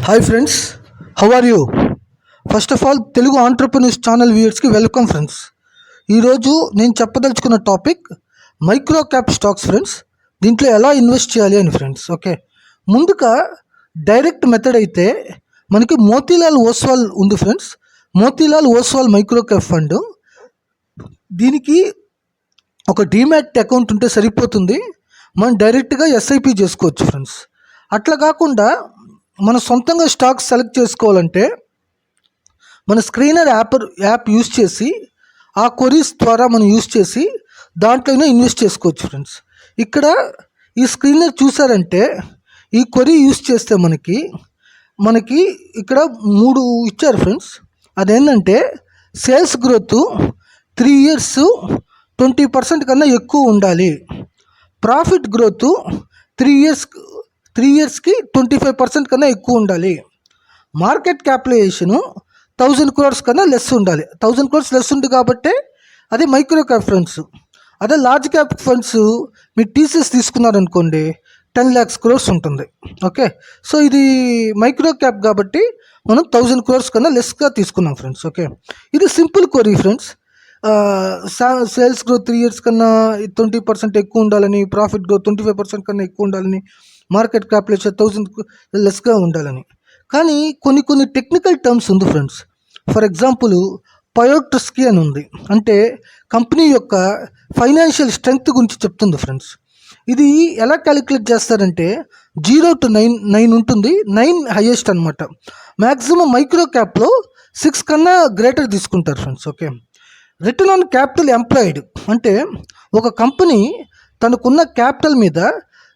Hi friends, how are you? First of all Telugu entrepreneurs channel వ్యూయర్స్కి welcome friends. ఈరోజు నేను చెప్పదలుచుకున్న topic micro cap stocks friends. దీంట్లో ఎలా ఇన్వెస్ట్ చేయాలి అని ఫ్రెండ్స్. ఓకే, ముందుగా డైరెక్ట్ మెథడ్ అయితే మనకి మోతీలాల్ ఓస్వాల్ ఉంది friends. Motilal Oswal micro cap fund. దీనికి ఒక డీమ్యాట్ అకౌంట్ ఉంటే సరిపోతుంది. మనం డైరెక్ట్గా ఎస్ఐపి చేసుకోవచ్చు ఫ్రెండ్స్. అట్లా కాకుండా మన సొంతంగా స్టాక్స్ సెలెక్ట్ చేసుకోవాలంటే మన స్క్రీనర్ యాప్ యూస్ చేసి ఆ క్వరీస్ ద్వారా మనం యూస్ చేసి దాంట్లోనే ఇన్వెస్ట్ చేసుకోవచ్చు ఫ్రెండ్స్. ఇక్కడ ఈ స్క్రీనర్ చూసారంటే ఈ క్వరీ యూస్ చేస్తే మనకి ఇక్కడ 3 ఇచ్చారు ఫ్రెండ్స్. అదేంటంటే సేల్స్ గ్రోత్ 3 years 20% కన్నా ఎక్కువ ఉండాలి. ప్రాఫిట్ గ్రోత్ 3 yearsకి 25% కన్నా ఎక్కువ ఉండాలి. మార్కెట్ క్యాపిటలైజేషను 1000 crores కన్నా లెస్ ఉండాలి. 1000 crores లెస్ ఉంది కాబట్టి అది మైక్రో క్యాప్ ఫండ్స్. అదే లార్జ్ క్యాప్ ఫండ్స్ మీరు టీసీఎస్ తీసుకున్నారనుకోండి 10 lakhs crores ఉంటుంది. ఓకే, సో ఇది మైక్రో క్యాప్ కాబట్టి మనం 1000 crores కన్నా లెస్గా తీసుకున్నాం ఫ్రెండ్స్. ఓకే, ఇది simple query friends. Sales growth 3 years కన్నా 20% ఎక్కువ ఉండాలని, ప్రాఫిట్ గ్రోత్ 25% కన్నా ఎక్కువ ఉండాలని, మార్కెట్ క్యాపిటలైజేషన్ 1000 లెస్గా ఉండాలని. కానీ కొన్ని టెక్నికల్ టర్మ్స్ ఉంది ఫ్రెండ్స్. ఫర్ ఎగ్జాంపుల్ పయోట్రిస్కీ అని ఉంది, అంటే కంపెనీ యొక్క ఫైనాన్షియల్ స్ట్రెంగ్త్ గురించి చెప్తుంది ఫ్రెండ్స్. ఇది ఎలా క్యాలిక్యులేట్ చేస్తారంటే 0 to 9 ఉంటుంది. 9 హైయెస్ట్ అనమాట. మ్యాక్సిమం మైక్రో క్యాప్లో 6 కన్నా గ్రేటర్ తీసుకుంటారు friends. Okay, return on capital employed అంటే ఒక కంపెనీ తనకున్న క్యాపిటల్ మీద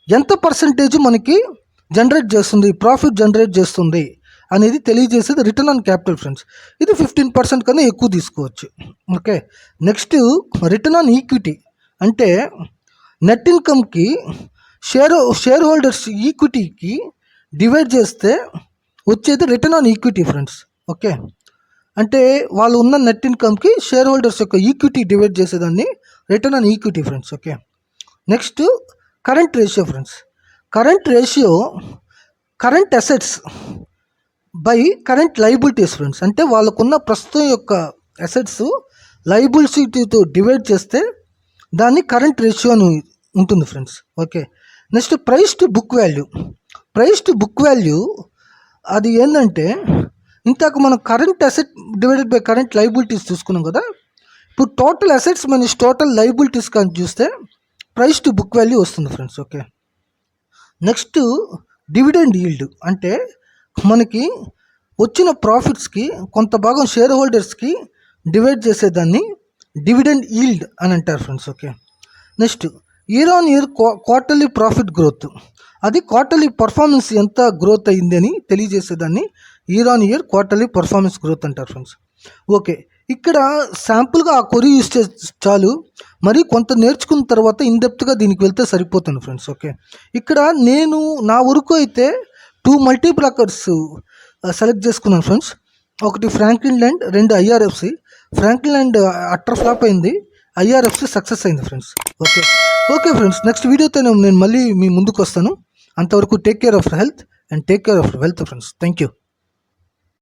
ఎంత పర్సంటేజ్ మనకి జనరేట్ చేస్తుంది, ప్రాఫిట్ జనరేట్ చేస్తుంది అనేది తెలియజేసేది రిటర్న్ ఆన్ క్యాపిటల్ ఫ్రెండ్స్. ఇది 15% కన్నా ఎక్కువ తీసుకోవచ్చు. Okay, next return on equity అంటే నెట్ ఇన్కమ్కి షేర్ హోల్డర్స్ ఈక్విటీకి డివైడ్ చేస్తే వచ్చేది return on equity friends. Okay, అంటే వాళ్ళు ఉన్న నెట్ ఇన్కమ్కి షేర్ హోల్డర్స్ యొక్క ఈక్విటీ డివైడ్ చేసేదాన్ని return on equity friends. Okay, next current ratio friends. Current ratio current assets by current liabilities friends. అంటే వాళ్ళకున్న ప్రస్తుతం యొక్క అసెట్స్ లైబిలిటీతో డివైడ్ చేస్తే దాన్ని కరెంట్ రేషియో అని ఉంటుంది friends. Okay, next price to book value. Price to book value అది ఏంటంటే ఇంతకు మనం current asset divided by current liabilities చూసుకున్నాం కదా. ఇప్పుడు total assets minus total liabilities కానీ చూస్తే ప్రైస్ టు బుక్ వాల్యూ వస్తుంది friends. Okay, next dividend yield అంటే మనకి వచ్చిన ప్రాఫిట్స్కి కొంత భాగం షేర్ హోల్డర్స్కి డివైడ్ చేసేదాన్ని డివిడెండ్ ఈల్డ్ అని అంటారు friends. Okay, next year on year quarterly profit growth. అది క్వార్టర్లీ పర్ఫార్మెన్స్ ఎంత గ్రోత్ అయింది అని తెలియజేసేదాన్ని year on year quarterly performance growth అంటారు ఫ్రెండ్స్. ఓకే, ఇక్కడ శాంపుల్గా ఆ క్వరీ యూస్ చేస్తే చాలు. మరి కొంత నేర్చుకున్న తర్వాత ఇన్డెప్త్గా దీనికి వెళ్తే సరిపోతుంది ఫ్రెండ్స్. ఓకే, ఇక్కడ నేను నా వరకు అయితే 2 మల్టీప్లాకర్స్ సెలెక్ట్ చేసుకున్నాను ఫ్రెండ్స్. ఒకటి Franklin land, 2 IRFC. Franklin land utter flop అయింది, ఐఆర్ఎఫ్సి సక్సెస్ అయింది ఫ్రెండ్స్. ఓకే ఫ్రెండ్స్, నెక్స్ట్ వీడియోతో నేను మళ్ళీ మీ ముందుకు వస్తాను. అంతవరకు take care of health and take care of wealth friends. Thank you.